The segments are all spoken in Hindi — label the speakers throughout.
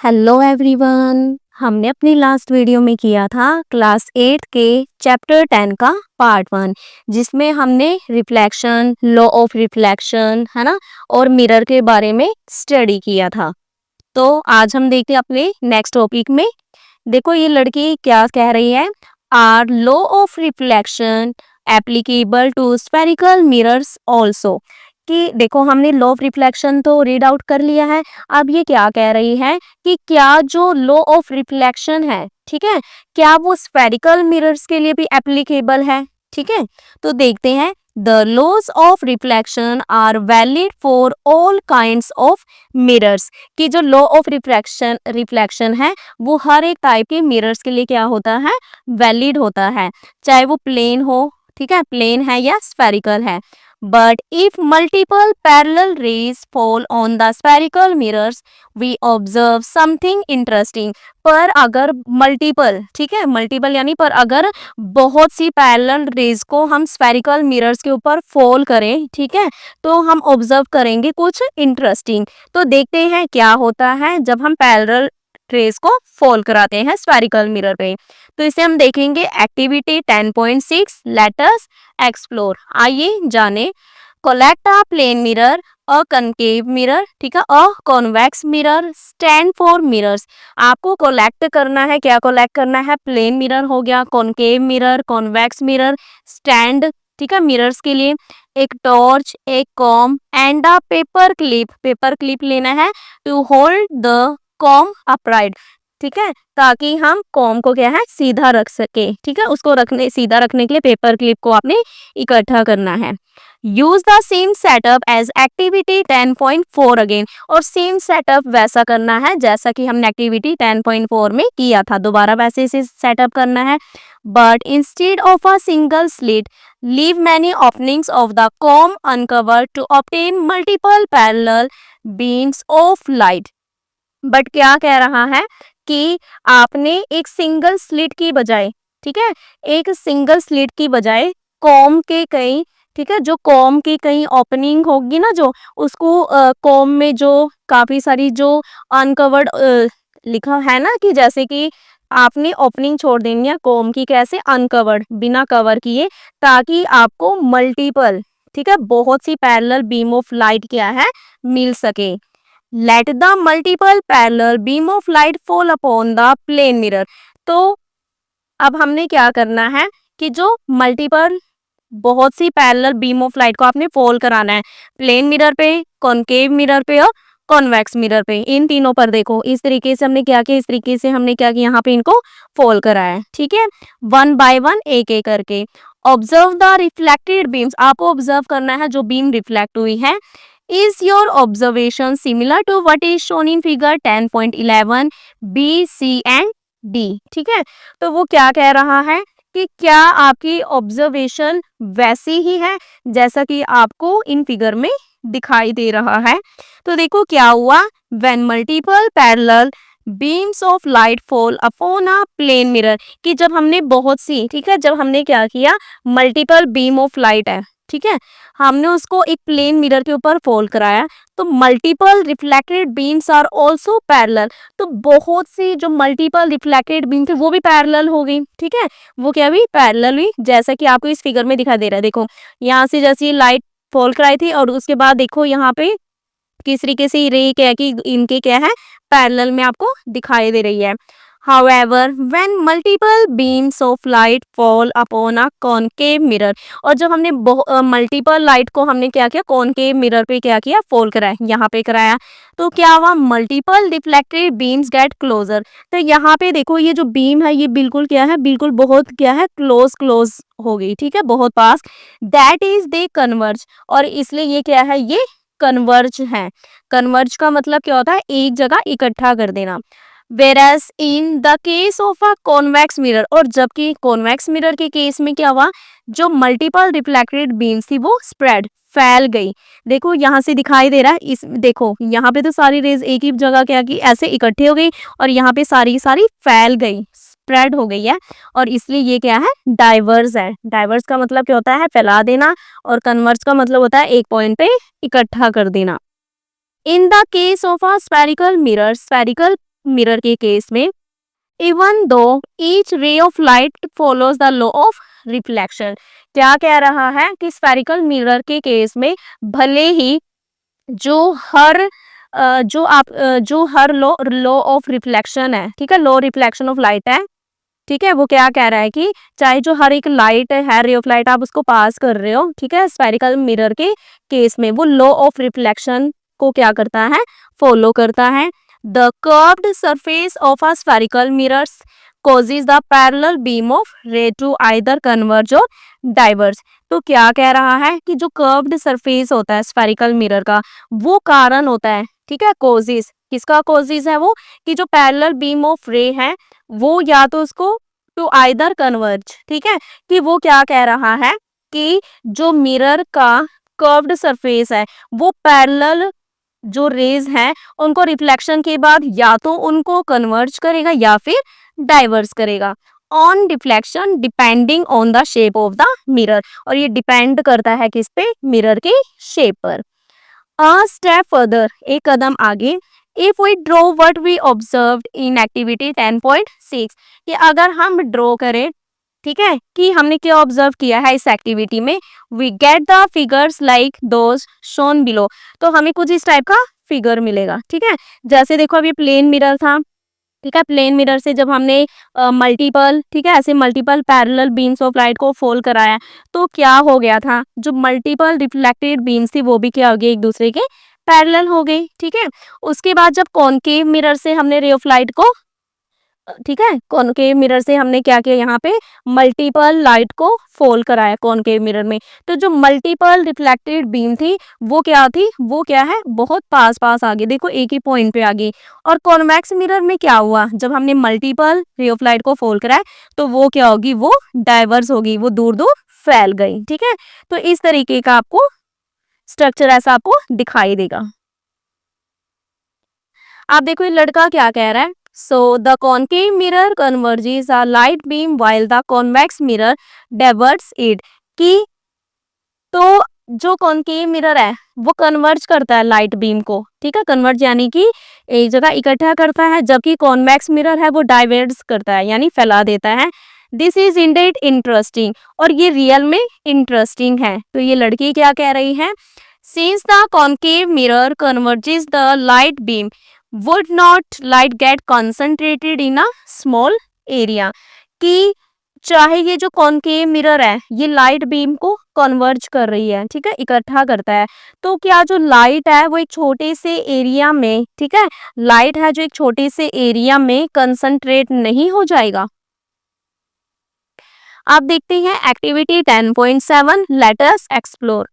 Speaker 1: Hello everyone. हमने अपनी लास्ट वीडियो में किया था क्लास 8 के चैप्टर 10 का पार्ट 1, जिसमें हमने रिफ्लेक्शन, लॉ ऑफ रिफ्लेक्शन, है ना, और मिरर के बारे में स्टडी किया था। तो आज हम देखते हैं अपने नेक्स्ट टॉपिक में। देखो ये लड़की क्या कह रही है, are law of reflection applicable to spherical mirrors also. कि देखो हमने लॉ ऑफ रिफ्लेक्शन तो रीड आउट कर लिया है। अब ये क्या कह रही है कि क्या जो लॉ ऑफ रिफ्लेक्शन है, ठीक है, क्या वो स्फेरिकल मिरर्स के लिए भी एप्लीकेबल है। ठीक है, तो देखते हैं। The laws of reflection are valid for all kinds of mirrors. कि जो लॉ ऑफ रिफ्लेक्शन है वो हर एक टाइप के मिरर्स के लिए क्या होता है, वैलिड होता है, चाहे वो प्लेन हो, ठीक है, प्लेन है या स्फेरिकल है। But if multiple parallel rays fall on the spherical mirrors we observe something interesting. पर अगर मल्टीपल, ठीक है, मल्टीपल यानी पर अगर बहुत सी पैरेलल रेज को हम स्फेरिकल मिरर्स के ऊपर फॉल करें, ठीक है, तो हम ऑब्जर्व करेंगे कुछ इंटरेस्टिंग। तो देखते हैं क्या होता है जब हम पैरेलल रेज को फॉल कराते हैं स्फेरिकल मिरर पे। तो इसे हम देखेंगे एक्टिविटी 10.6 लेट अस एक्सप्लोर। आइए जाने। कोलेक्ट अ प्लेन मिरर, अ कनकेव मिरर, ठीक है, a convex mirror, stand for mirrors. आपको कोलेक्ट करना है, क्या कोलेक्ट करना है, प्लेन मिरर हो गया, concave mirror, convex mirror, stand, ठीक है, मिरर्स के लिए, एक टॉर्च, एक comb and a paper clip. Paper clip लेना है to hold the comb upright, ठीक है, ताकि हम कॉम को क्या है सीधा रख सके। ठीक है, उसको रखने सीधा रखने के लिए पेपर क्लिप को आपने इकट्ठा करना है। Use the same setup as activity 10.4 again. और सेम सेटअप वैसा करना है जैसा कि हमने एक्टिविटी 10.4 में किया था, दोबारा वैसे इसे सेटअप करना है। But instead of a single slit leave many openings of the comb uncovered to obtain multiple parallel beams of light. But क्या कह रहा है कि आपने एक सिंगल स्लिट की बजाय, ठीक है, एक सिंगल स्लिट की बजाय कॉम के कई, ठीक है, जो कॉम की कई ओपनिंग होगी ना, जो उसको कॉम में जो काफी सारी जो अनकवर्ड लिखा है ना, कि जैसे कि आपने ओपनिंग छोड़ देनी है कॉम की, कैसे, अनकवर्ड, बिना कवर किए, ताकि आपको मल्टीपल, ठीक है, बहुत सी पैरेलल बीम ऑफ लाइट क्या है मिल सके। Let the multiple parallel beam of light fall upon the plane mirror. तो अब हमने क्या करना है कि जो मल्टीपल बहुत सी पैरेलल बीम ऑफ लाइट को आपने फॉल कराना है प्लेन मिरर पे, कॉनकेव मिरर पे और कॉन्वेक्स मिरर पे, इन तीनों पर। देखो इस तरीके से हमने क्या किया, इस तरीके से हमने क्या किया, यहाँ पे इनको फॉल कराया है, ठीक है, वन बाय वन एक एक करके। Observe the reflected beams. आपको ऑब्जर्व करना है जो बीम रिफ्लेक्ट हुई है। Is your observation similar to what is shown in figure 10.11 B, C and D? ठीक है, तो वो क्या कह रहा है कि क्या आपकी ऑब्जर्वेशन वैसी ही है जैसा कि आपको इन फिगर में दिखाई दे रहा है। तो देखो क्या हुआ, when multiple parallel beams of light fall upon a plane mirror। कि जब हमने बहुत सी, ठीक है, जब हमने क्या किया, मल्टीपल बीम ऑफ लाइट है, ठीक है, हमने उसको एक प्लेन मिरर के ऊपर फॉल कराया, तो multiple reflected beams are also parallel. तो बहुत सी जो मल्टीपल रिफ्लेक्टेड बीम थे वो भी पैरेलल हो गई, ठीक है, वो क्या भी पैरेलल हुई, जैसा कि आपको इस फिगर में दिखाई दे रहा है। देखो यहाँ से जैसी लाइट फॉल कराई थी और उसके बाद देखो यहाँ पे किस तरीके से रे क्या कि इनके क्या है पैरेलल में आपको दिखाई दे रही है। However, when multiple beams of light fall upon a concave mirror, और जब हमने मल्टीपल लाइट को हमने क्या किया, कॉनकेव मिरर पे क्या किया, फॉल कराया, यहाँ पे कराया, तो क्या हुआ, multiple reflected beams get closer. तो यहाँ पे देखो ये जो बीम है ये बिल्कुल क्या है, बिल्कुल बहुत क्या है, क्लोज हो गई, ठीक है, बहुत पास। That is they converge. और इसलिए ये क्या है, ये कन्वर्ज है। कन्वर्ज का मतलब क्या होता है, एक जगह इकट्ठा कर देना। Whereas in the case of a convex mirror, और जबकि कॉन्वेक्स मिरर के केस में क्या हुआ, जो मल्टीपल रिफ्लेक्टेड बीम्स थी वो स्प्रेड, फैल गई। देखो यहाँ से दिखाई दे रहा है, इस देखो यहाँ पे तो सारी रेज एक ही जगह क्या की, ऐसे इकट्ठे हो गई, और यहाँ पे सारी सारी फैल गई, स्प्रेड हो गई है, और इसलिए ये क्या है, डाइवर्स है। डाइवर्स का मतलब क्या होता है, फैला देना, और कन्वर्स का मतलब होता है एक पॉइंट पे इकट्ठा कर देना। In the case of a spherical mirror, spherical mirror के केस में, even though each ray of light follows the law of reflection. क्या कह रहा है कि स्फेरिकल मिरर के केस में भले ही जो हर जो हर लॉ ऑफ रिफ्लेक्शन है, ठीक है, लॉ रिफ्लेक्शन ऑफ लाइट है, ठीक है, वो क्या कह रहा है कि चाहे जो हर एक लाइट है, रे ऑफ लाइट आप उसको पास कर रहे हो, ठीक है, स्फेरिकल मिरर के केस में वो लॉ ऑफ रिफ्लेक्शन को क्या करता है, फॉलो करता है। The curved surface of a spherical mirrors causes the parallel beam of ray to either converge or diverge। तो क्या कह रहा है कि जो कर्व्ड सरफेस होता है स्फेरिकल मिरर का, वो कारण होता है, ठीक है, कोजिस, किसका कोजिस है वो, कि जो पैरेलल बीम ऑफ रे है वो या तो उसको टू आइदर कन्वर्ज, ठीक है, कि वो क्या कह रहा है कि जो मिरर का कर्व्ड सरफेस है वो पैरेलल जो रेज हैं उनको रिफ्लेक्शन के बाद या तो उनको कन्वर्ज करेगा या फिर डाइवर्स करेगा on deflection depending on the shape of the mirror. और ये डिपेंड करता है किस पे, मिरर के शेप पर। अ स्टेप फर्दर, एक कदम आगे, if we draw what we observed in activity 10.6, कि अगर हम ड्रॉ करें, ठीक है, कि हमने क्या ऑब्जर्व किया है इस एक्टिविटी में, we get the figures like those shown below. तो हमें कुछ इस टाइप का फिगर मिलेगा, ठीक है, जैसे देखो अभी प्लेन मिरर था, ठीक है, प्लेन मिरर से जब हमने मल्टीपल, ठीक है, ऐसे multiple parallel beams of light को फोल्ड कराया तो क्या हो गया था, जो मल्टीपल रिफ्लेक्टेड बीम्स थी वो भी क्या हो गई, एक दूसरे के पैरेलल हो गई, ठीक है। उसके बाद जब कॉनकेव मिरर से हमने रे ऑफ लाइट को, ठीक है, कॉनकेव मिरर से हमने क्या किया, यहाँ पे मल्टीपल लाइट को फोल्ड कराया कॉनकेव मिरर में, तो जो मल्टीपल रिफ्लेक्टेड बीम थी वो क्या थी, वो क्या है, बहुत पास पास आ गई, देखो एक ही पॉइंट पे आ गई। और कॉन्वेक्स मिरर में क्या हुआ, जब हमने मल्टीपल रे ऑफ लाइट को फोल्ड कराया तो वो क्या होगी, वो डाइवर्स होगी, वो दूर दूर फैल गई, ठीक है। तो इस तरीके का आपको स्ट्रक्चर ऐसा आपको दिखाई देगा। आप देखो ये लड़का क्या कह रहा है, so the concave mirror converges a light beam while the convex mirror diverts it, कि तो जो कॉनकेव मिरर है वो कन्वर्ज करता है लाइट बीम को, ठीक है, कन्वर्ज यानी कि एक जगह इकट्ठा करता है, जबकि कॉन्वेक्स मिरर है वो डाइवर्ट्स करता है यानी फैला देता है। दिस इज इंडेड इंटरेस्टिंग, और ये रियल में इंटरेस्टिंग है। तो ये लड़की क्या कह रही है, since the concave mirror converges the light beam would not light get concentrated in a small area, कि चाहे ये जो कॉनकेव मिरर है ये लाइट बीम को कन्वर्ज कर रही है, ठीक है, इकट्ठा करता है, तो क्या जो लाइट है वो एक छोटे से एरिया में, ठीक है, लाइट है जो एक छोटे से एरिया में कंसंट्रेट नहीं हो जाएगा। आप देखते हैं activity 10.7, let us explore.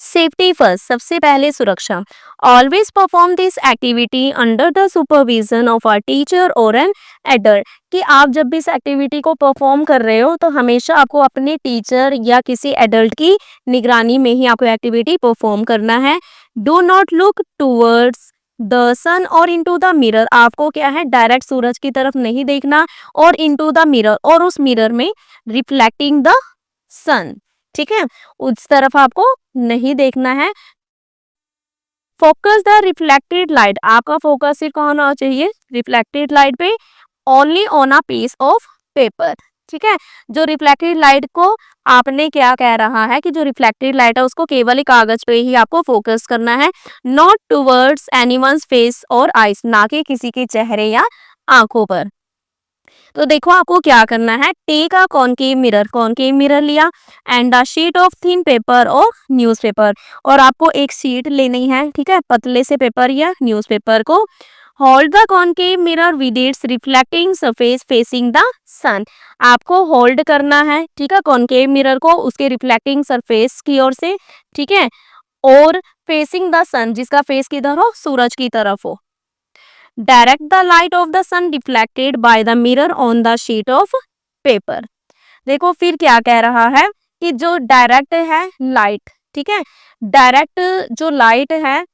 Speaker 1: Safety first, सबसे पहले सुरक्षा। Always perform this activity under the supervision of a teacher और एन एडल्ट, कि आप जब भी इस एक्टिविटी को परफॉर्म कर रहे हो तो हमेशा आपको अपने टीचर या किसी एडल्ट की निगरानी में ही आपको एक्टिविटी परफॉर्म करना है। Do not look towards the sun और इनटू द मिरर, आपको क्या है, डायरेक्ट सूरज की तरफ नहीं देखना, और इनटू द मिरर, और उस मिरर में रिफ्लेक्टिंग द सन, ठीक है, उस तरफ आपको नहीं देखना है। फोकस द रिफ्लेक्टेड लाइट, आपका फोकस सिर्फ कहाँ होना चाहिए, रिफ्लेक्टेड लाइट पे, only on a piece of paper, ठीक है। जो रिफ्लेक्टेड लाइट को आपने क्या कह रहा है कि जो रिफ्लेक्टेड लाइट है उसको केवल एक कागज पे ही आपको फोकस करना है, नॉट टूवर्ड्स एनीवन्स फेस और आइस, ना कि किसी के चेहरे या आंखों पर। तो देखो आपको क्या करना है, टेक अ कॉनकेव मिरर लिया and a sheet of thin paper और न्यूज़पेपर, और आपको एक शीट लेनी है, ठीक है, पतले से पेपर या न्यूज़पेपर को। Hold the concave mirror with its reflecting surface facing the sun, आपको होल्ड करना है, ठीक है, कॉनकेव मिरर को उसके रिफ्लेक्टिंग सरफेस की ओर से, ठीक है, और फेसिंग द सन, जिसका फेस किधर हो, सूरज की तरफ हो। Direct the light of the sun reflected by the mirror on the sheet of paper. देखो फिर क्या कह रहा है कि जो डायरेक्ट है लाइट, ठीक है, डायरेक्ट जो लाइट है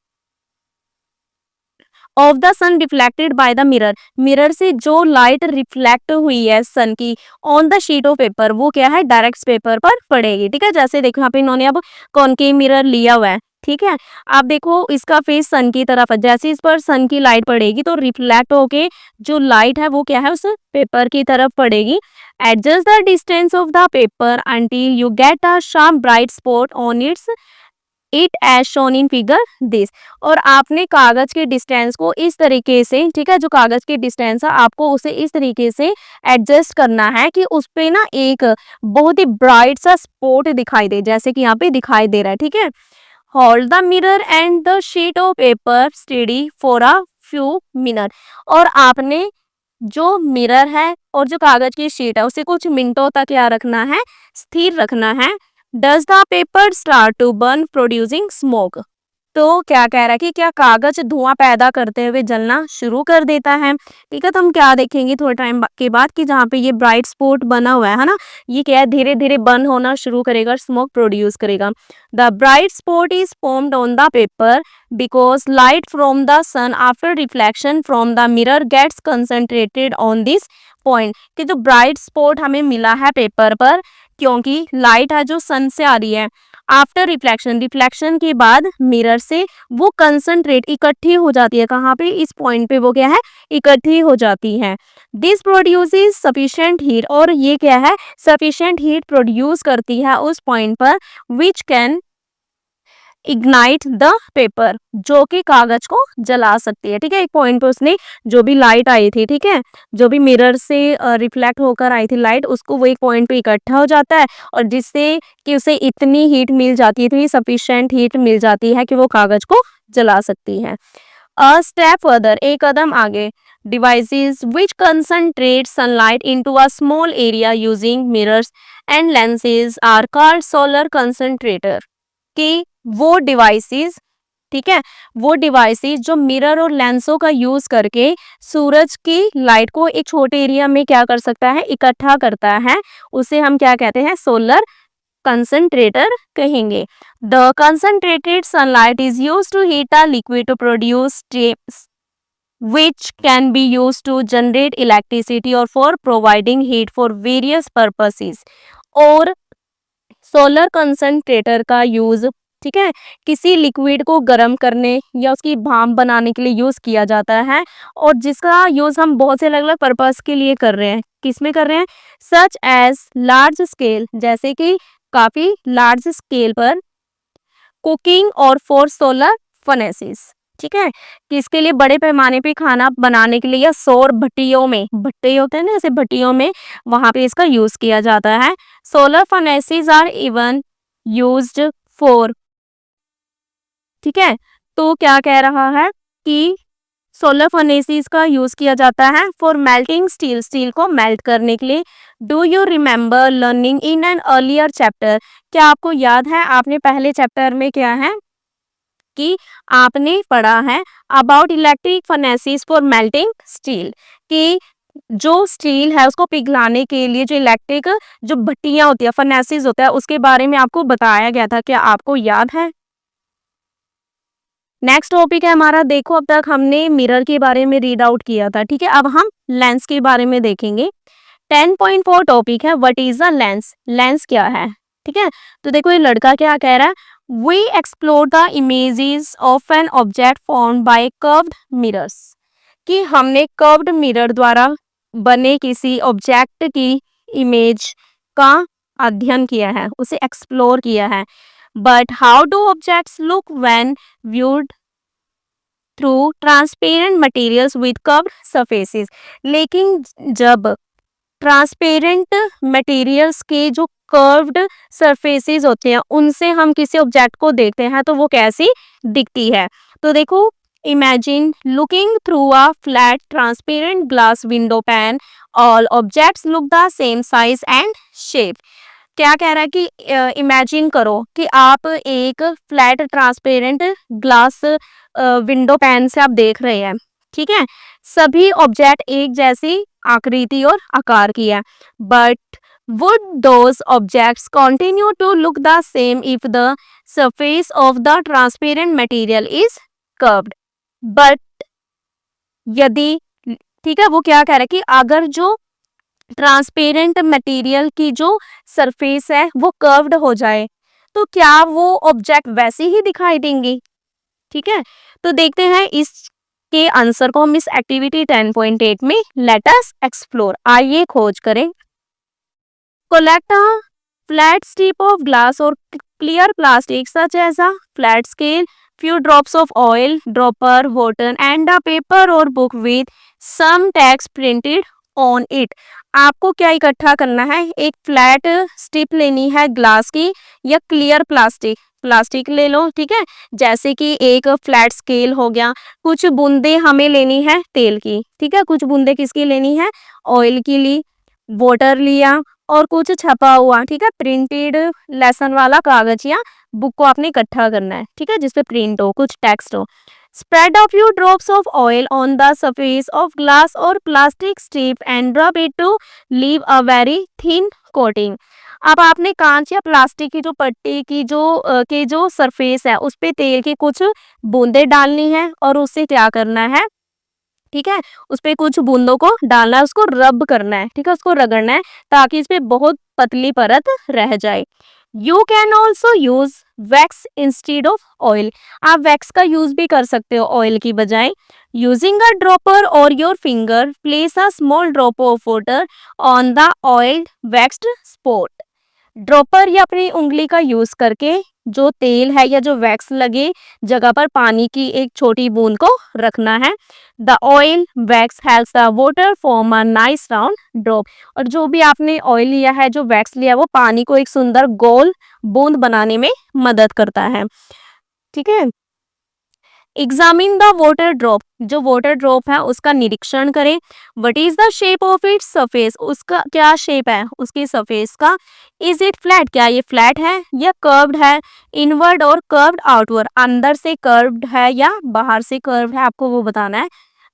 Speaker 1: of the sun reflected by the mirror, mirror से जो लाइट रिफ्लेक्ट हुई है सन की on the sheet of paper, वो क्या है, डायरेक्ट पेपर पर पड़ेगी, ठीक है। जैसे देखो यहाँ पे इन्होंने अब कॉनकेव मिरर लिया हुआ है, ठीक है। आप देखो इसका फेस सन की तरफ है, जैसे इस पर सन की लाइट पड़ेगी तो रिफ्लेक्ट होके जो लाइट है वो क्या है, उस पेपर की तरफ पड़ेगी। Adjust the distance of the paper until you get a sharp bright spot on it as shown in figure this. और आपने कागज के डिस्टेंस को इस तरीके से, ठीक है, जो कागज की डिस्टेंस है आपको उसे इस तरीके से एडजस्ट करना है कि उस पे ना एक बहुत ही ब्राइट सा स्पॉट दिखाई दे, जैसे कि यहाँ पे दिखाई दे रहा है, ठीक है। Hold the mirror and the sheet of paper steady for a few minute. और आपने जो मिरर है और जो कागज की शीट है उसे कुछ मिनटों तक क्या रखना है, स्थिर रखना है। Does the paper start to burn producing smoke. तो क्या कह रहा है कि क्या कागज धुआं पैदा करते हुए जलना शुरू कर देता है, ठीक है। तो हम क्या देखेंगे थोड़े टाइम के बाद कि जहाँ पे ये ब्राइट स्पॉट बना हुआ है ना, ये क्या है, धीरे धीरे बर्न होना शुरू करेगा, स्मोक प्रोड्यूस करेगा। The bright spot is formed on the paper because light from the sun after reflection from the mirror gets concentrated on this point. कि जो ब्राइट स्पॉट हमें मिला है पेपर पर, क्योंकि लाइट है जो सन से आ रही है, आफ्टर रिफ्लेक्शन, रिफ्लेक्शन के बाद मिरर से वो कंसंट्रेट इकट्ठी हो जाती है, कहाँ पे, इस पॉइंट पे वो क्या है, इकट्ठी हो जाती है। This produces sufficient heat. और ये क्या है, सफिशिएंट हीट प्रोड्यूस करती है उस पॉइंट पर which can ignite the paper, जो कि कागज को जला सकती है, ठीक है। एक पॉइंट पे उसने जो भी लाइट आई थी, ठीक है, जो भी मिरर से रिफ्लेक्ट होकर आई थी लाइट, उसको वो एक पॉइंट पे इकट्ठा हो जाता है और जिससे कि उसे इतनी हीट मिल जाती है, इतनी सफिशिएंट हीट मिल जाती है कि वो कागज को जला सकती है। अ स्टेप फर्दर, एक कदम आगे, devices which concentrate sunlight into a small area using mirrors and lenses are called solar concentrator। कि वो डिवाइसेस, ठीक है, वो डिवाइसेस जो मिरर और लेंसों का यूज करके सूरज की लाइट को एक छोटे एरिया में क्या कर सकता है, इकट्ठा करता है, उसे हम क्या कहते हैं, सोलर कंसंट्रेटर कहेंगे। The concentrated sunlight is use to heat a liquid to produce steam which can be used to generate electricity or for providing heat for various purposes। और सोलर कंसंट्रेटर का यूज, ठीक है, किसी लिक्विड को गर्म करने या उसकी भाप बनाने के लिए यूज किया जाता है, और जिसका यूज हम बहुत से अलग अलग पर्पस के लिए कर रहे हैं। किस में कर रहे हैं, सच एज लार्ज स्केल, जैसे कि काफी लार्ज स्केल पर, कुकिंग और फॉर सोलर फर्नेसेस, ठीक है, कि इसके लिए बड़े पैमाने पे खाना बनाने के लिए या सौर भट्टियों में, भट्टे होते हैं ना ऐसे, भट्टियों में वहां पे इसका यूज किया जाता है। Solar furnaces are even used for, ठीक है। तो क्या कह रहा है कि सोलर फर्नेसेस का यूज किया जाता है फॉर मेल्टिंग स्टील, स्टील को मेल्ट करने के लिए। Do you remember learning in an earlier chapter, क्या आपको याद है आपने पहले चैप्टर में क्या है कि आपने पढ़ा है about electric furnaces for melting steel, कि जो स्टील है उसको पिघलाने के लिए जो इलेक्ट्रिक जो भट्टियां होती है, फर्नेसेस होता है, उसके बारे में आपको बताया गया था, क्या आपको याद है। नेक्स्ट टॉपिक है हमारा, देखो अब तक हमने मिरर के बारे में रीड आउट किया था, ठीक है, अब हम लेंस के बारे में देखेंगे। 10.4 टॉपिक है what is a lens, lens क्या है, ठीक है। तो देखो ये लड़का क्या कह रहा है, we explore the images of an object formed by curved mirrors, कि हमने कर्व्ड मिरर द्वारा बने किसी ऑब्जेक्ट की इमेज का अध्ययन किया है, उसे एक्सप्लोर किया है। But how do objects look when viewed through transparent materials with curved surfaces, लेकिन जब ट्रांसपेरेंट मटेरियल्स के जो कर्व्ड सरफेसेस होते हैं उनसे हम किसी ऑब्जेक्ट को देखते हैं तो वो कैसी दिखती है। तो देखो, imagine looking through a flat transparent glass window pan, all objects look the same size and shape. क्या कह रहा है कि इमेजिन करो कि आप एक flat transparent glass window pan से आप देख रहे हैं, ठीक है, सभी ऑब्जेक्ट एक जैसी आकृति और आकार की है, but would those objects continue to look the same if the surface of the transparent material is curved। but यदि, ठीक है, वो क्या कह रहा है कि अगर जो ट्रांसपेरेंट मटेरियल की जो सरफेस है वो कर्व्ड हो जाए, तो क्या वो ऑब्जेक्ट वैसे ही दिखाई देंगे? ठीक है, तो देखते हैं इसके आंसर को हम इस एक्टिविटी 10.8 में। लेट अस एक्सप्लोर, आइए खोज करें। Collect a flat strip of glass or clear plastic such as a flat scale, few drops of oil, dropper, water and a paper or book with some text printed on it। आपको क्या इकट्ठा करना है? एक फ्लैट स्ट्रिप लेनी है ग्लास की या क्लियर प्लास्टिक ले लो, ठीक है, जैसे कि एक फ्लैट स्केल हो गया, कुछ बूंदे हमें लेनी है तेल की, ठीक है, कुछ बूंदे किसकी लेनी है? ऑयल की ली, वाटर लिया और कुछ छपा हुआ, ठीक है, प्रिंटेड लेसन वाला कागज या बुक को आपने इकट्ठा करना है, ठीक है, जिसपे प्रिंट हो, कुछ टेक्स्ट हो। Spread a few drops of oil on the surface of glass और plastic strip and rub it to leave a very thin coating. अब आपने कांच या प्लास्टिक की जो पट्टी की जो सरफेस है उस पे तेल की कुछ बूंदे डालनी है और उससे क्या करना है, ठीक है, उस पे कुछ बूंदों को डालना है, उसको रब करना है, ठीक है, उसको रगड़ना है ताकि इस पे बहुत पतली परत रह जाए। You can also use wax instead of oil. आप वैक्स का यूज भी कर सकते हो ऑयल की बजाय। यूजिंग अ ड्रॉपर और your finger place a small drop of water on the oil vaxxed spot. Dropper या अपनी उंगली का यूज करके जो तेल है या जो वैक्स लगे जगह पर पानी की एक छोटी बूंद को रखना है। The oil wax helps the water form a nice round drop. और जो भी आपने ऑयल लिया है, जो वैक्स लिया है, वो पानी को एक सुंदर गोल बूंद बनाने में मदद करता है, ठीक है। एग्जामिन द वाटर ड्रॉप, जो वाटर ड्रॉप है उसका निरीक्षण करें। What is the shape of its surface, उसका क्या शेप है उसकी सरफेस का। इज इट फ्लैट, क्या ये फ्लैट है या कर्व्ड है। इनवर्ड और कर्व्ड आउटवर्ड, अंदर से कर्व्ड है या बाहर से कर्व्ड है, आपको वो बताना है।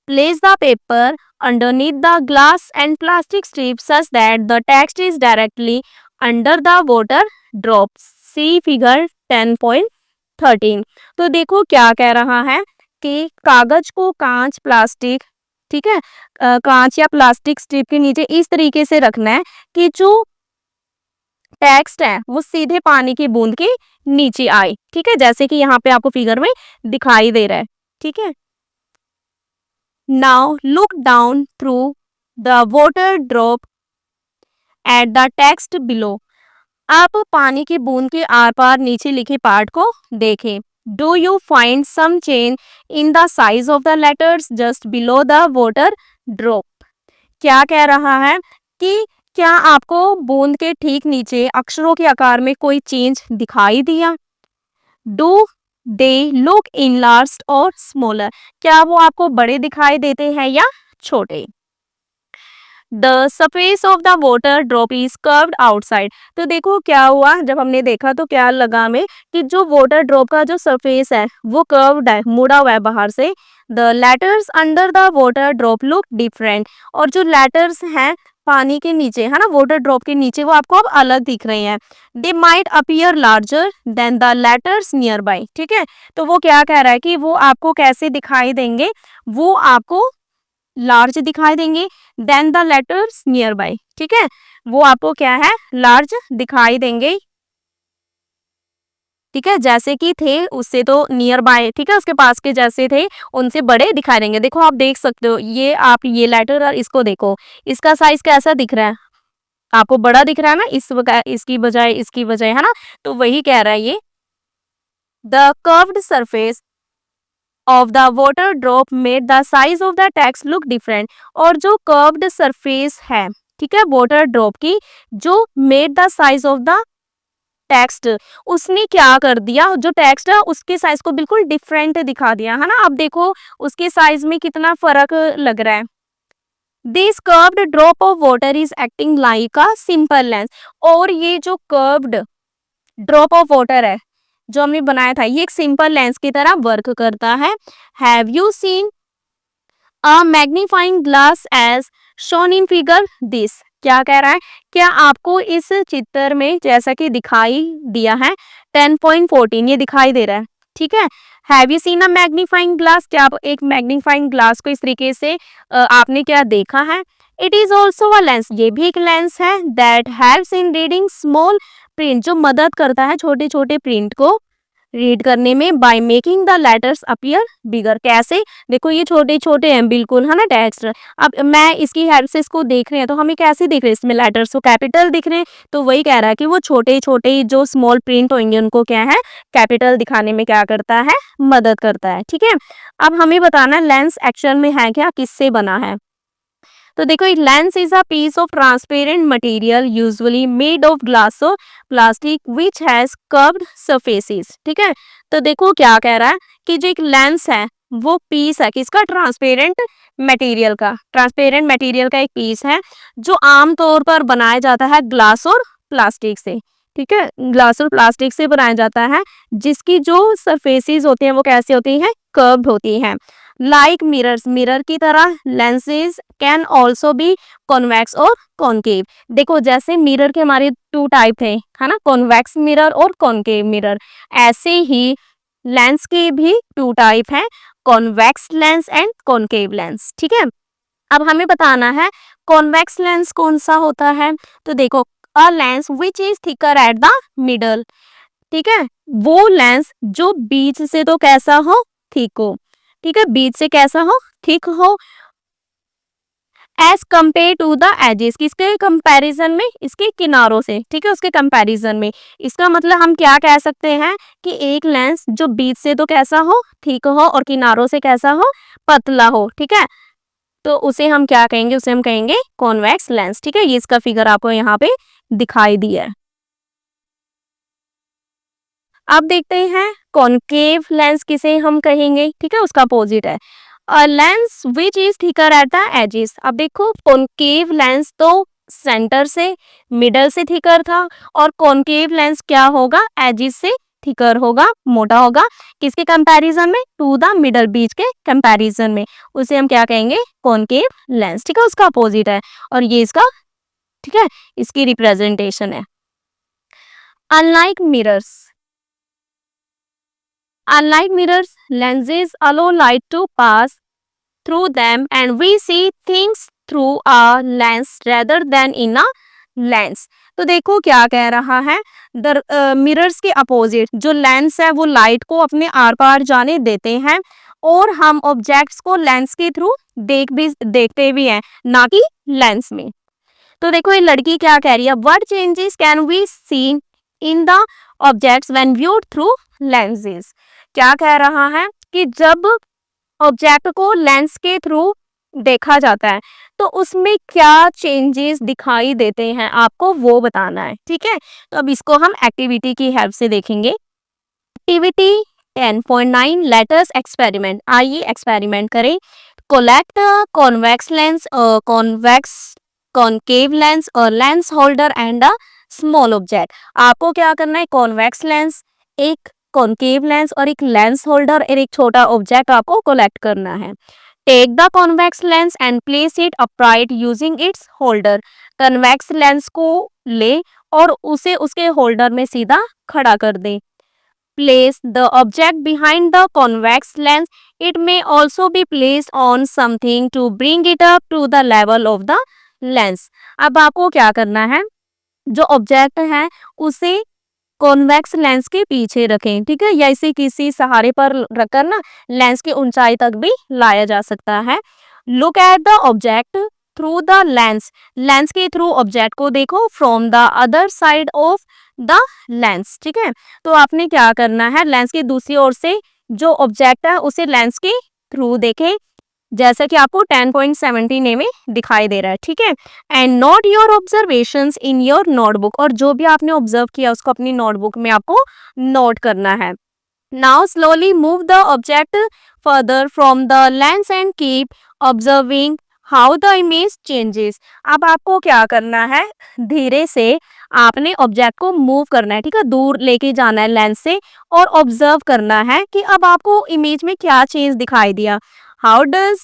Speaker 1: Place the paper underneath the glass and plastic strip such that the text is directly under the water drops। See figure 10.13। तो देखो क्या कह रहा है कि कागज को कांच प्लास्टिक, ठीक है, कांच या प्लास्टिक स्ट्रिप के नीचे इस तरीके से रखना है कि जो टेक्स्ट है वो सीधे पानी की बूंद के नीचे आए, ठीक है, जैसे कि यहाँ पे आपको फिगर में दिखाई दे रहा है, ठीक है। Now look down through the water drop at the text below. आप पानी की बूंद के आर पार नीचे लिखे पार्ट को देखें। Do you find some change in the size of the letters just below the water drop. क्या कह रहा है कि क्या आपको बूंद के ठीक नीचे अक्षरों के आकार में कोई चेंज दिखाई दिया। डू दे लुक इनलार्ज्ड और स्मॉलर, क्या वो आपको बड़े दिखाई देते हैं या छोटे। The surface of the water drop is curved outside. तो देखो क्या हुआ, जब हमने देखा तो क्या लगा हमें कि जो वाटर ड्रॉप का जो सरफेस है वो कर्व्ड है, मुड़ा हुआ है बाहर से। The letters under the water drop look different, और जो लेटर्स हैं पानी के नीचे, है ना, वाटर ड्रॉप के नीचे, वो आपको अब अलग दिख रहे हैं। They might appear larger than the letters near by, ठीक है। तो वो क्या कह रहा है कि वो आपको कैसे दिखाई देंगे, वो आपको लार्ज दिखाई देंगे than the letters nearby, ठीक है, वो आपको क्या है, लार्ज दिखाई देंगे, ठीक है, जैसे कि थे उससे तो नियर बाय, ठीक है, उसके पास के जैसे थे उनसे बड़े दिखाई देंगे। देखो आप देख सकते हो, ये आप ये लेटर और इसको देखो, इसका साइज कैसा दिख रहा है, आपको बड़ा दिख रहा है ना, इसकी बजाय है ना, तो वही कह रहा है ये। The curved surface of the water drop made the size of the text look different। और जो curved surface है, ठीक है, water drop की, जो made the size of the text, उसने क्या कर दिया, जो text है उसके size को बिल्कुल different दिखा दिया, है ना। अब देखो उसके size में कितना फर्क लग रहा है। This curved drop of water is acting like a simple lens। और ये जो curved ड्रॉप ऑफ वाटर है जो हमने बनाया था, ये एक सिंपल लेंस की तरह वर्क करता है। Have you seen a magnifying glass as shown in figure this. क्या कह रहा है, क्या आपको इस चित्र में जैसा कि दिखाई दिया है 10.14 ये दिखाई दे रहा है, ठीक है। Have you seen a magnifying glass, क्या आप एक मैग्नीफाइंग ग्लास को इस तरीके से आपने क्या देखा है। It is also a lens, ये भी एक लेंस है। That helps in reading small print, जो मदद करता है छोटे छोटे प्रिंट को रीड करने में, by making the letters appear bigger. कैसे? देखो ये छोटे छोटे हैं बिल्कुल, है ना टेक्स्ट। अब मैं इसकी हेल्प से इसको देख रहे हैं तो हमें कैसे दिख रहे हैं, इसमें लेटर्स तो कैपिटल दिख रहे हैं, तो वही कह रहा है कि वो छोटे छोटे जो स्मॉल प्रिंट होंगे उनको क्या है, कैपिटल दिखाने में क्या करता है, मदद करता है। ठीक है, अब हमें बताना है लेंस एक्चुअल में है क्या, किससे बना है। तो देखो एक lens is a piece of transparent material usually made of glass और plastic which has curved surfaces. ठीक है, तो देखो क्या कह रहा है कि जो एक लेंस है वो पीस है किसका, ट्रांसपेरेंट मटेरियल का। ट्रांसपेरेंट मटेरियल का एक पीस है जो आमतौर पर बनाया जाता है ग्लास और प्लास्टिक से। ठीक है, ग्लास और प्लास्टिक से बनाया जाता है, जिसकी जो सरफेसेस होती हैं वो कैसे होती हैं, कर्व्ड होती हैं। लाइक मिरर्स, मिरर की तरह lenses can also be convex और कॉनकेव। देखो जैसे मिरर के हमारे टू टाइप थे, है ना, कॉन्वेक्स मिरर और कॉनकेव मिरर, ऐसे ही लेंस के भी टू टाइप हैं, convex lens and concave lens. ठीक है, अब हमें बताना है कॉन्वेक्स लेंस कौन सा होता है। तो देखो a lens which is thicker at the middle. ठीक है, वो लेंस जो बीच से तो कैसा हो, थिक हो। ठीक है, बीच से कैसा हो, थिक हो, as compare to the edges, किसके कंपैरिजन में, इसके किनारों से। ठीक है, उसके कंपैरिजन में। इसका मतलब हम क्या कह सकते हैं कि एक लेंस जो बीच से तो कैसा हो, थिक हो, और किनारों से कैसा हो, पतला हो। ठीक है, तो उसे हम क्या कहेंगे, उसे हम कहेंगे कॉन्वेक्स लेंस। ठीक है, ये इसका फिगर आपको यहाँ पे दिखाई दिया है। अब देखते हैं कॉनकेव लेंस किसे हम कहेंगे। ठीक है, उसका अपोजिट है lens which is thicker at the edges. अब देखो कॉनकेव लेंस तो सेंटर से, मिडल से थिकर था, और कॉनकेव लेंस क्या होगा, एजिस से थिकर होगा, मोटा होगा। किसके कंपैरिजन में, टू द मिडल, बीच के कंपैरिजन में। उसे हम क्या कहेंगे, कॉनकेव लेंस। ठीक है, उसका अपोजिट है, और ये इसका, ठीक है, इसकी रिप्रेजेंटेशन है। Unlike mirrors, unlike mirrors, lenses allow light to pass through them and we see things through a lens rather than in a lens। तो देखो क्या कह रहा है, मिरर्स के अपोजिट जो लेंस है वो लाइट को अपने आर पार जाने देते हैं, और हम ऑब्जेक्ट्स को लेंस के थ्रू देखते भी हैं, ना कि लेंस में। तो देखो ये लड़की क्या कह रही है, what changes can we seen in the objects when viewed through lenses. क्या कह रहा है कि जब ऑब्जेक्ट को लेंस के थ्रू देखा जाता है तो उसमें क्या चेंजेस दिखाई देते हैं, आपको वो बताना है। ठीक है, तो अब इसको हम एक्टिविटी की हेल्प से देखेंगे। Activity 10.9 letters experiment. आइए एक्सपेरिमेंट करें। Collect convex lens, convex concave lens और lens holder and a small object. आपको क्या करना है, कॉन्वेक्स लेंस, एक कॉनकेव लेंस और एक लेंस होल्डर और एक छोटा ऑब्जेक्ट आपको कलेक्ट करना है। Take the convex lens and place it upright using its holder. Convex lens को ले और उसे उसके होल्डर में सीधा खड़ा कर दे। Place the object behind the convex lens. It may also be placed on something to bring it up to the level of the lens। अब आपको क्या करना है, जो ऑब्जेक्ट है उसे कॉन्वेक्स लेंस के पीछे रखें। ठीक है, या इसे किसी सहारे पर रखकर ना लेंस की ऊंचाई तक भी लाया जा सकता है। Look at the object through the lens, lens के थ्रू ऑब्जेक्ट को देखो from the other side of the lens. ठीक है, तो आपने क्या करना है, लेंस की दूसरी ओर से जो ऑब्जेक्ट है उसे लेंस के थ्रू देखें, जैसा कि आपको 10.17 में दिखाई दे रहा है। ठीक है, and not your observations in your notebook, और जो भी आपने ऑब्जर्व किया उसको अपनी नोटबुक में आपको नोट करना है। Now slowly move the object further from the lens and keep observing how the image changes. अब आपको क्या करना है, धीरे से आपने ऑब्जेक्ट को मूव करना है। ठीक है, दूर लेके जाना है लेंस से, और ऑब्जर्व करना है कि अब आपको इमेज में क्या चेंज दिखाई दिया। How does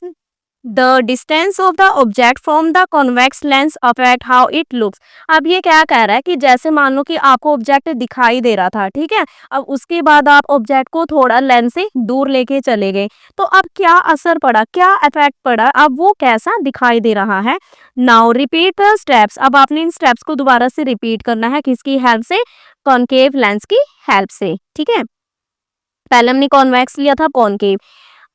Speaker 1: the distance of the object from the convex lens affect how it looks. अब ये क्या कह रहा है कि जैसे मान लो कि आपको ऑब्जेक्ट दिखाई दे रहा था, ठीक है, अब उसके बाद आप ऑब्जेक्ट को थोड़ा लेंस से दूर लेके चले गए, तो अब क्या असर पड़ा, क्या इफेक्ट पड़ा, अब वो कैसा दिखाई दे रहा है। Now repeat the steps. अब आपने इन स्टेप्स को दोबारा से रिपीट करना है, किसकी हेल्प से, कॉनकेव लेंस की हेल्प से, ठीक है। पहले हमने कॉन्वेक्स लिया था, कॉनकेव।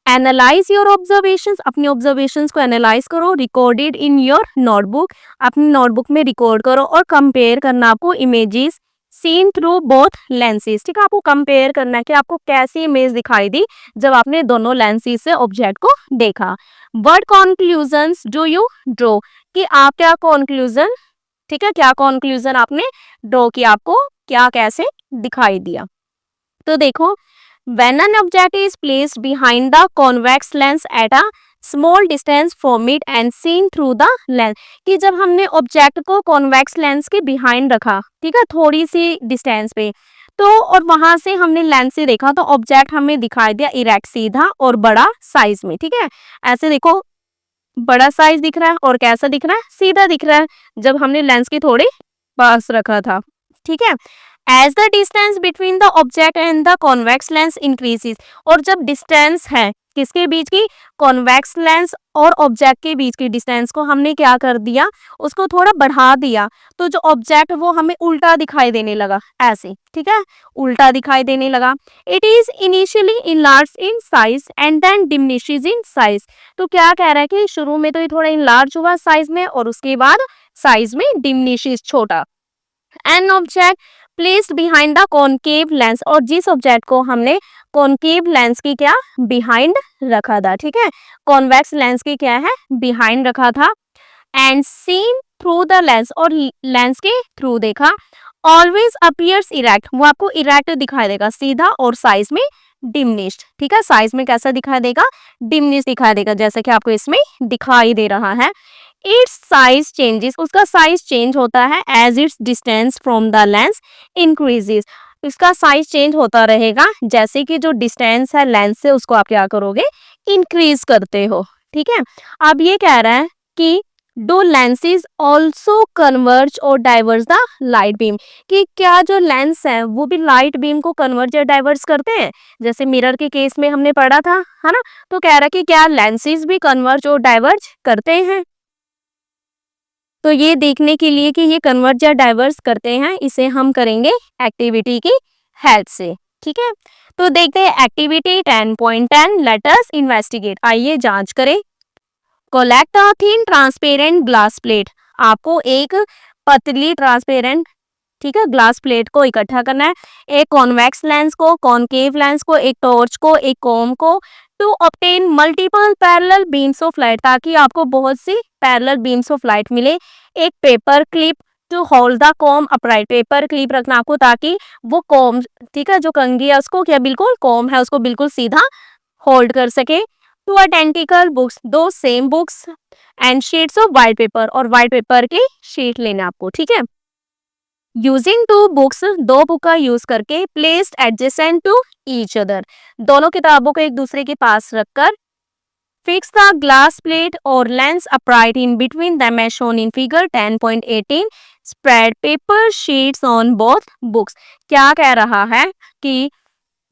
Speaker 1: एनालाइज योर ऑब्जर्वेशंस, अपने ऑब्जर्वेशंस को एनालाइज करो, रिकॉर्डेड इन योर नोटबुक, अपनी नोटबुक में रिकॉर्ड करो, और कंपेयर करना आपको images seen through both lenses, ठीक है, आपको कंपेयर करना है कि आपको कैसी इमेज दिखाई दी जब आपने दोनों लेंसेज से ऑब्जेक्ट को देखा। What conclusions do you draw, कि आप क्या कंक्लूजन, ठीक है, क्या कंक्लूजन आपने ड्रॉ किया, आपको क्या कैसे दिखाई दिया। तो देखो, when an object is placed behind the convex lens at a small distance from it and seen through the lens, कि जब हमने ऑब्जेक्ट को कॉन्वेक्स लेंस के बिहाइंड रखा, ठीक है, थोड़ी सी डिस्टेंस पे, तो और वहां से हमने लेंस से देखा तो ऑब्जेक्ट हमें दिखाई दिया इरेक्ट, सीधा और बड़ा साइज में, ठीक है। ऐसे देखो, बड़ा साइज दिख रहा है और कैसा दिख रहा है, सीधा दिख रहा है, जब हमने लेंस के थोड़े पास रखा था, ठीक है। As the distance between the object and the convex lens increases, और जब डिस्टेंस है किसके बीच की, कॉन्वेक्स लेंस और ऑब्जेक्ट के बीच की डिस्टेंस को हमने क्या कर दिया, उसको थोड़ा बढ़ा दिया, तो जो ऑब्जेक्ट वो हमें उल्टा दिखाई देने लगा, ऐसे, ठीक है, उल्टा दिखाई देने लगा। It is initially enlarge in size and then diminishes in size, तो क्या कह रहा है कि शुरू में तो ये थोड़ा इनलार्ज हुआ साइज में और उसके बाद साइज में डिमिनिशेस, छोटा। An object placed behind the concave lens, और जिस ऑब्जेक्ट को हमने कॉनकेव लेंस की क्या बिहाइंड रखा था, ठीक है, कॉन्वेक्स लेंस की क्या है बिहाइंड रखा था, and seen through the lens, और लेंस के थ्रू देखा, ऑलवेज अपीयर्स इरेक्ट, वो आपको इरेक्ट दिखाई देगा, सीधा, और साइज में डिमिनिश्ड, ठीक है, साइज में कैसा दिखाई देगा, डिमिनिश दिखाई देगा, जैसे कि आपको इसमें दिखाई दे रहा है। इट्स साइज चेंजेस, उसका साइज चेंज होता है as its distance from the lens increases, इसका साइज चेंज होता रहेगा जैसे कि जो डिस्टेंस है लेंस से उसको आप क्या करोगे, इंक्रीज करते हो, ठीक है। अब ये कह रहा है कि डू लेंसेज ऑल्सो कन्वर्ज और डाइवर्स द लाइट बीम, कि क्या जो लेंस है वो भी लाइट बीम को कन्वर्ज या डाइवर्स करते हैं, जैसे मिरर के केस में हमने पढ़ा था, है ना, तो कह रहा है कि क्या लेंसेज भी कन्वर्ज और डाइवर्ज करते हैं। तो ये देखने के लिए कि ये कन्वर्ज या डाइवर्स करते हैं, इसे हम करेंगे एक्टिविटी की हेल्प से, ठीक है। तो देखते हैं एक्टिविटी 10.10, लेट अस इन्वेस्टिगेट, आइए जांच करें। Collect a thin transparent glass plate, आपको एक पतली ट्रांसपेरेंट, ठीक है, ग्लास प्लेट को इकट्ठा करना है, एक कॉन्वेक्स लेंस को, कॉनकेव लेंस को, एक टॉर्च को, एक कॉम को, to obtain multiple parallel beams of light, ताकि आपको बहुत सी पैरेलल बीम्स ऑफ लाइट मिले, एक paper clip to hold the comb upright, paper clip रखना आपको ताकि वो कॉम, ठीक है, जो कंघी है उसको क्या बिल्कुल कॉम है उसको बिल्कुल सीधा होल्ड कर सके। टू आइडेंटिकल बुक्स, दो same books, and sheets of white paper, और व्हाइट पेपर की शीट लेना आपको, ठीक है। यूजिंग टू बुक्स, दो बुक का यूज करके, placed adjacent to each other, दोनों किताबों को एक दूसरे के पास रखकर, फिक्स द ग्लास प्लेट और lens upright in between them as shown in figure 10.18, spread paper sheets on both books, क्या कह रहा है कि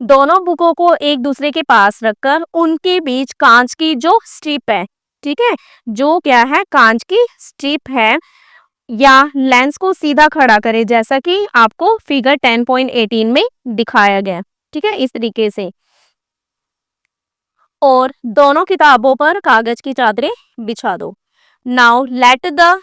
Speaker 1: दोनों बुकों को एक दूसरे के पास रखकर उनके बीच कांच की जो स्ट्रिप है, ठीक है, जो क्या है कांच की स्ट्रिप है, या लेंस को सीधा खड़ा करे जैसा कि आपको फिगर 10.18 में दिखाया गया, ठीक है, इस तरीके से, और दोनों किताबों पर कागज की चादरें बिछा दो। Now let the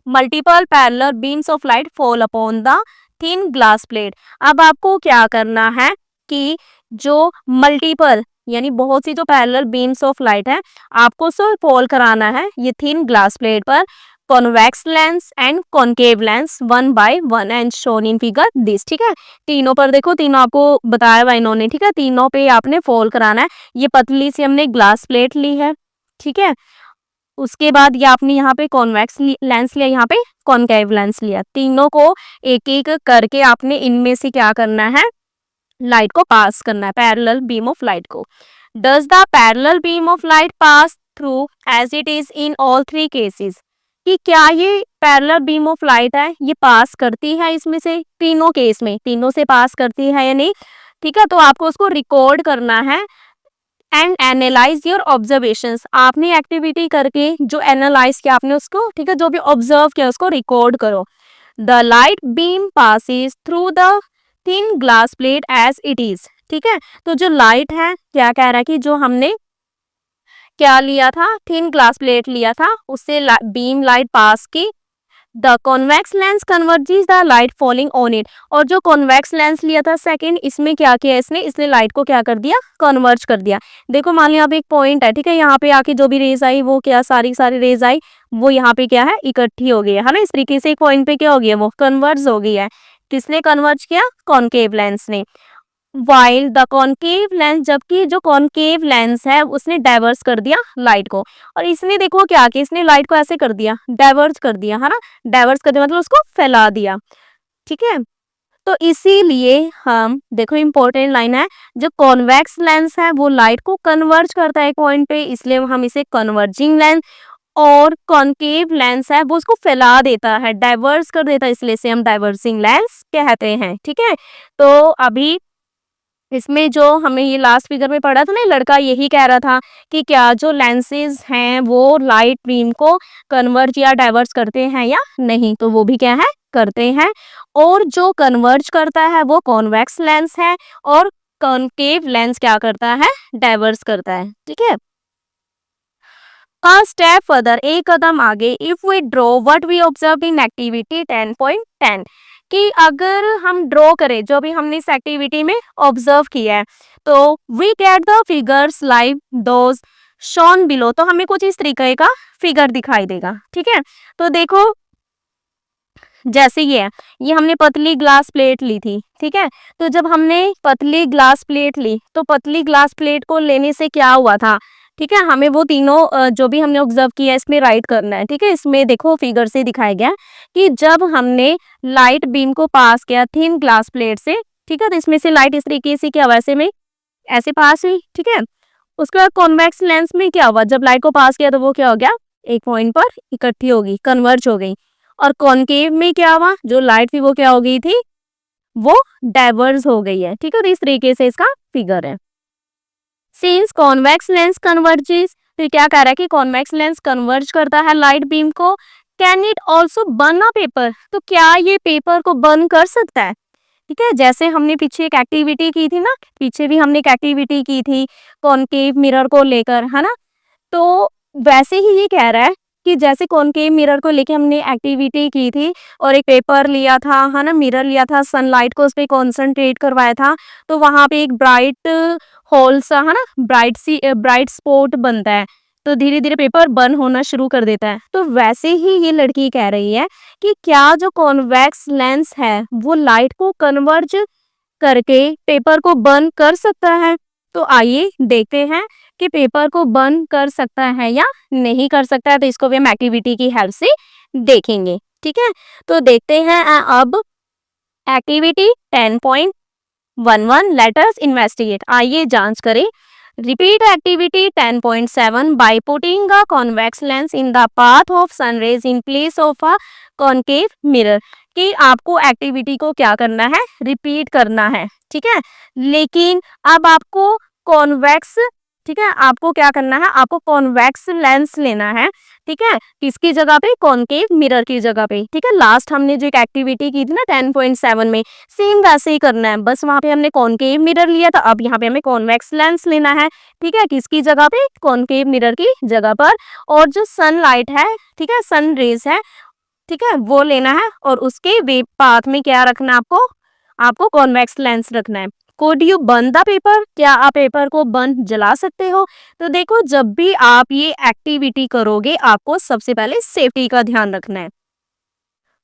Speaker 1: multiple parallel beams of light fall upon the thin glass plate, अब आपको क्या करना है कि जो मल्टीपल यानी बहुत सी जो पैरेलल बीम्स ऑफ लाइट है आपको सो फॉल कराना है ये थिन ग्लास प्लेट पर, convex lens and concave lens one by one and shown in figure this, ठीक है, तीनों पर देखो, तीनों आपको बताया हुआ इन्होंने, ठीक है, तीनों पे आपने फॉल कराना है। ये पतली सी हमने ग्लास प्लेट ली है, ठीक है, उसके बाद ये आपने यहाँ पे कॉन्वेक्स लेंस लिया, यहाँ पे कॉनकेव लेंस लिया, तीनों को एक एक करके आपने इनमें से क्या करना है, लाइट को पास करना है, पैरेलल बीम ऑफ लाइट को। Does the parallel beam of light pass through as it is in all three cases, कि क्या ये पैरेलल बीम ऑफ लाइट है, ये पास करती है इसमें से तीनों केस में, तीनों से पास करती है या नहीं। ठीक है, तो आपको उसको रिकॉर्ड करना है एंड एनालाइज योर ऑब्जर्वेशंस। आपने एक्टिविटी करके जो एनालाइज किया आपने उसको, ठीक है, जो भी ऑब्जर्व किया उसको रिकॉर्ड करो। The light beam passes through the thin glass plate as it is. ठीक है, तो जो लाइट है क्या कह रहा है कि जो हमने क्या लिया था, थिन ग्लास प्लेट लिया था, उससे बीम लाइट पास की। The convex lens converges the light falling on it. और जो कॉन्वेक्स लेंस लिया था सेकंड, इसमें क्या किया इसने लाइट को क्या कर दिया, कन्वर्ज कर दिया। देखो मान लो यहाँ पे एक पॉइंट है, ठीक है, यहाँ पे आके जो भी रेज आई वो क्या सारी सारी रेज आई वो यहाँ पे क्या है, इकट्ठी हो गई है ना। इस तरीके से एक पॉइंट पे क्या हो गया, वो कन्वर्ज हो गई है। किसने कन्वर्ज किया, कॉनकेव लेंस ने। वाइल द कॉनकेव लेंस, जबकि जो कॉनकेव लेंस है उसने डाइवर्स कर दिया लाइट को। और इसने देखो क्या किया, इसने लाइट को ऐसे कर दिया, डाइवर्स कर दिया है ना। डाइवर्स कर दिया मतलब उसको फैला दिया। ठीक है, तो इसीलिए हम देखो इंपॉर्टेंट लाइन है, जो कॉन्वेक्स लेंस है वो लाइट को कन्वर्ज करता है पॉइंट पे, इसलिए हम इसे कन्वर्जिंग लेंस। और कॉनकेव लेंस है वो उसको फैला देता है, डाइवर्स कर देता है, इसलिए इसे हम डाइवर्सिंग लेंस कहते हैं। ठीक है, तो अभी इसमें जो हमें ये लास्ट फिगर में पढ़ा था ना, लड़का यही कह रहा था कि क्या जो लेंसेज हैं वो लाइट बीम को कन्वर्ज या डाइवर्स करते हैं या नहीं, तो वो भी क्या है, करते हैं। और जो कन्वर्ज करता है वो कॉन्वेक्स लेंस है, और कॉनकेव लेंस क्या करता है, डाइवर्स करता है। ठीक है, अ स्टेप फर्दर, एक कदम आगे, if we draw what we observe in activity 10.10, कि अगर हम ड्रॉ करें जो भी हमने इस एक्टिविटी में ऑब्जर्व किया है, तो we get the figures like those shown below, तो हमें कुछ इस तरीके का फिगर दिखाई देगा। ठीक है, तो देखो जैसे ये है, ये हमने पतली ग्लास प्लेट ली थी। ठीक है, तो जब हमने पतली ग्लास प्लेट ली तो पतली ग्लास प्लेट को लेने से क्या हुआ था, ठीक है, हमें वो तीनों जो भी हमने ऑब्जर्व किया है इसमें राइट करना है। ठीक है, इसमें देखो फिगर से दिखाया गया कि जब हमने लाइट बीम को पास किया थिन ग्लास प्लेट से, ठीक है, तो इसमें से लाइट इस तरीके से क्या वैसे में ऐसे पास हुई। ठीक है, उसके बाद कॉन्वेक्स लेंस में क्या हुआ, जब लाइट को पास किया तो वो क्या हो गया, एक पॉइंट पर इकट्ठी होगी, कन्वर्ज हो गई। और कॉनकेव में क्या हुआ, जो लाइट थी वो क्या हो गई थी, वो डाइवर्ज हो गई है। ठीक है, तो इस तरीके से इसका फिगर है। सिंस कॉन्वेक्स लेंस कन्वर्जेस, तो क्या कह रहा है कि कॉन्वेक्स लेंस कन्वर्ज करता है लाइट बीम को। Can it also burn a paper, तो क्या ये पेपर को बर्न कर सकता है। ठीक है, जैसे हमने पीछे एक एक्टिविटी की थी ना, पीछे भी हमने एक एक्टिविटी की थी कॉनकेव मिरर को लेकर, है ना। तो वैसे ही ये कह रहा है कि जैसे कॉनकेव मिरर को लेके हमने एक्टिविटी की थी और एक पेपर लिया था, है ना, मिरर लिया था, सनलाइट को उस पे कॉन्सेंट्रेट करवाया था, तो वहां पे एक ब्राइट होल सा, है ना, ब्राइट स्पॉट बनता है, तो धीरे धीरे पेपर बर्न होना शुरू कर देता है। तो वैसे ही ये लड़की कह रही है कि क्या जो कॉन्वेक्स लेंस है वो लाइट को कन्वर्ज करके पेपर को बर्न कर सकता है। तो आइए देखते हैं कि पेपर को बर्न कर सकता है या नहीं कर सकता है, तो इसको भी हम एक्टिविटी की हेल्प से देखेंगे। ठीक है, तो देखते हैं अब एक्टिविटी 10.11, लेट अस इन्वेस्टिगेट, आइए जांच करें। Repeat activity 10.7 by putting a convex lens in the path of sun rays in place of a concave mirror, कि आपको एक्टिविटी को क्या करना है, रिपीट करना है। ठीक है, लेकिन अब आपको कॉन्वेक्स, ठीक है, आपको क्या करना है, आपको कॉन्वेक्स लेंस लेना है। ठीक है, किसकी जगह पे, कॉनकेव मिरर की जगह पे। ठीक है, लास्ट हमने जो एक एक्टिविटी की थी ना 10.7 में, सेम वैसे ही करना है, बस वहां पे हमने कॉनकेव मिरर लिया था, अब यहाँ पे हमें कॉन्वेक्स लेंस लेना है। ठीक है, किसकी जगह पे, कॉनकेव मिरर की जगह पर। और जो सनलाइट है, ठीक है, सन रेज है, ठीक है, वो लेना है, और उसके वेव पाथ में क्या रखना है आपको, आपको कॉन्वेक्स लेंस रखना है। Code you burn the paper, क्या आप पेपर को बर्न जला सकते हो। तो देखो जब भी आप ये एक्टिविटी करोगे आपको सबसे पहले सेफ्टी का ध्यान रखना है।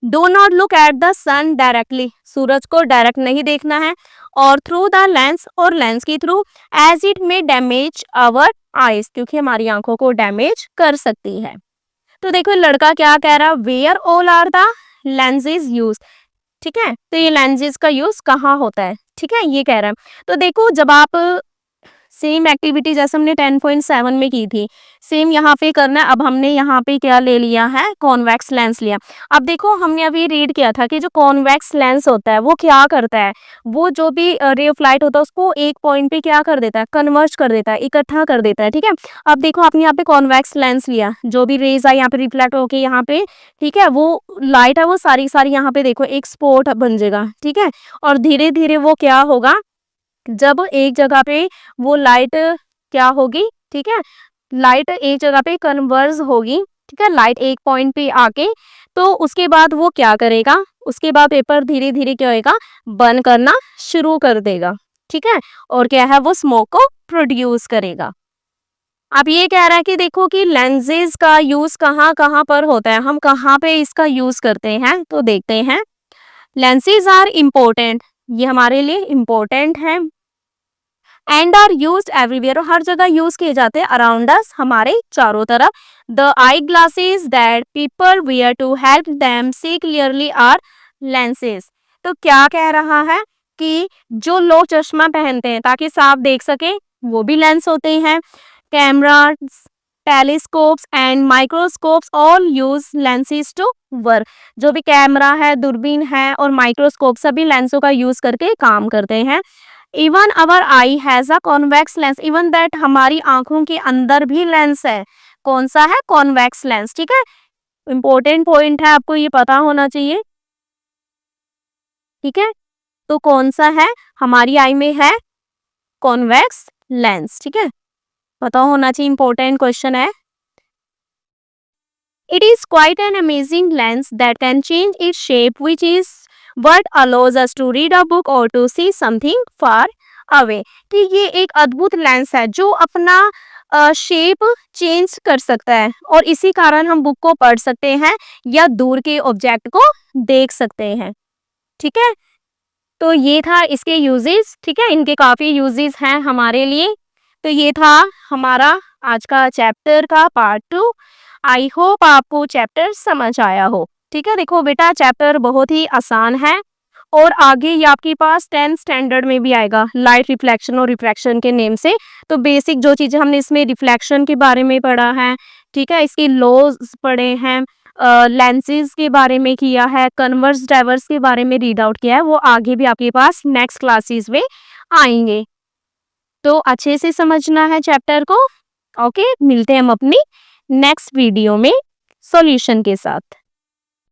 Speaker 1: Do not look at the sun directly, सूरज को डायरेक्ट नहीं देखना है, और थ्रू द लेंस, और लेंस के थ्रू, as it may damage our eyes, क्योंकि हमारी आंखों को डैमेज कर सकती है। तो देखो लड़का क्या कह रहा है, where all are the lenses use. ठीक है, तो ये लेंसेज का यूज कहाँ होता है, ठीक है, ये कह रहा है। तो देखो जब आप सेम एक्टिविटी जैसे हमने 10.7 में की थी, सेम यहाँ पे करना है। अब हमने यहाँ पे क्या ले लिया है, कॉन्वेक्स लेंस लिया। अब देखो हमने अभी रीड किया था कि जो कॉन्वेक्स लेंस होता है वो क्या करता है, वो जो भी रे ऑफ लाइट होता है उसको एक पॉइंट पे क्या कर देता है, कन्वर्ज कर देता है, इकट्ठा कर देता है, ठीक है। अब देखो आपने यहाँ पे कॉन्वेक्स लेंस लिया, जो भी रेज आई यहाँ पे रिफ्लेक्ट होके यहाँ पे, ठीक है, वो लाइट है वो सारी सारी यहाँ पे देखो एक स्पॉट बन जाएगा, ठीक है। और धीरे धीरे वो क्या होगा, जब एक जगह पे वो लाइट क्या होगी, ठीक है, लाइट एक जगह पे कन्वर्ज होगी, ठीक है, लाइट एक पॉइंट पे आके, तो उसके बाद वो क्या करेगा, उसके बाद पेपर धीरे धीरे क्या होएगा, बर्न करना शुरू कर देगा, ठीक है। और क्या है, वो स्मोक को प्रोड्यूस करेगा। अब ये कह रहा है कि देखो कि लेंसेज का यूज कहाँ कहाँ पर होता है, हम कहाँ पे इसका यूज करते हैं, तो देखते हैं। लेंसेज आर इम्पोर्टेंट, ये हमारे लिए इम्पोर्टेंट है, एंड आर यूज्ड एवरीवेयर, हर जगह यूज किए जाते हैं, अराउंड अस, हमारे चारों तरफ। The eye glasses that people wear to help them see clearly are lenses. तो क्या कह रहा है कि जो लोग चश्मा पहनते हैं ताकि साफ देख सके, वो भी लेंस होते हैं। Cameras, telescopes and microscopes all use lenses to work. जो भी कैमरा है, दूरबीन है और माइक्रोस्कोप सभी लेंसों का यूज करके काम करते हैं। Even our I has a convex lens, even that हमारी आंखों के अंदर भी लेंस है। कौन सा है, कॉन्वेक्स लेंस, ठीक है। इंपॉर्टेंट पॉइंट है, आपको ये पता होना चाहिए, ठीक है। तो कौन सा है, हमारी आई में है कॉन्वेक्स लेंस, ठीक है, पता होना चाहिए, इंपॉर्टेंट क्वेश्चन है। It is quite an amazing lens that can change its shape, which is what allows us to read a book or to see something far away। कि ये एक अद्भुत लेंस है जो अपना शेप चेंज कर सकता है और इसी कारण हम बुक को पढ़ सकते हैं या दूर के ऑब्जेक्ट को देख सकते हैं, ठीक है। तो ये था इसके यूजेस, ठीक है, इनके काफ़ी यूजेस हैं हमारे लिए। तो ये था हमारा आज का चैप्टर का पार्ट 2। आई होप आपको चैप्टर समझ आया हो, ठीक है। देखो बेटा चैप्टर बहुत ही आसान है और आगे ये आपके पास 10th स्टैंडर्ड में भी आएगा, लाइट रिफ्लेक्शन और रिफ्रैक्शन के नेम से। तो बेसिक जो चीज़ें हमने इसमें रिफ्लेक्शन के बारे में पढ़ा है, ठीक है, इसकी लॉज पढ़े हैं, लेंसेज के बारे में किया है, कन्वर्स डाइवर्स के बारे में रीड आउट किया है, वो आगे भी आपके पास नेक्स्ट क्लासेस में आएंगे। तो अच्छे से समझना है चैप्टर को। ओके, मिलते हैं हम अपनी नेक्स्ट वीडियो में सॉल्यूशन के साथ।